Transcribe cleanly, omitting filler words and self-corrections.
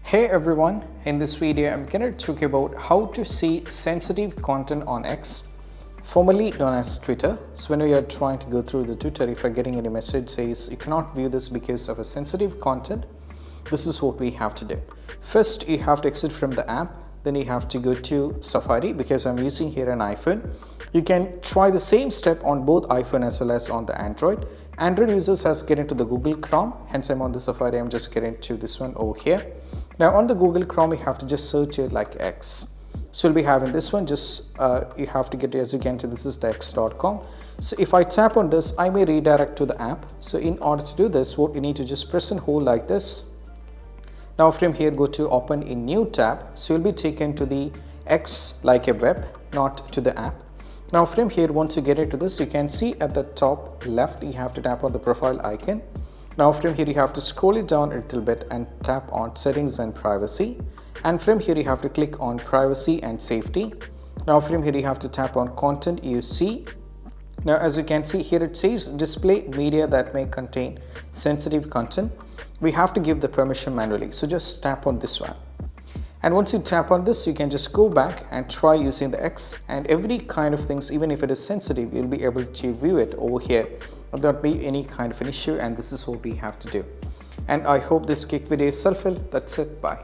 Hey everyone, in this video I'm going to talk about how to see sensitive content on X, formerly known as Twitter. So when you are trying to go through the Twitter, if you're getting any message says you cannot view this because of a sensitive content, this is what we have to do. First you have to exit from the app, then you have to go to Safari because I'm using here an iPhone. You can try the same step on both iPhone as well as on the Android. Android users has get into the Google Chrome, hence I'm on the Safari, I'm just getting to this one over here. Now on the Google Chrome, you have to just search it like X. So you'll be having this one, just you have to get it, as you can see, this is the x.com. So if I tap on this, I may redirect to the app. So in order to do this, what you need to just press and hold like this. Now from here, go to open a new tab. So you'll be taken to the X like a web, not to the app. Now from here, once you get into this, you can see at the top left, you have to tap on the profile icon. Now from here you have to scroll it down a little bit and tap on settings and privacy, and from here you have to click on privacy and safety. Now from here you have to tap on content you see. Now as you can see here, it says display media that may contain sensitive content. We have to give the permission manually, so just tap on this one. And once you tap on this, you can just go back and try using the X, and every kind of things, even if it is sensitive, you'll be able to view it over here without be any kind of an issue. And this is what we have to do. And I hope this quick video is helpful. That's it. Bye.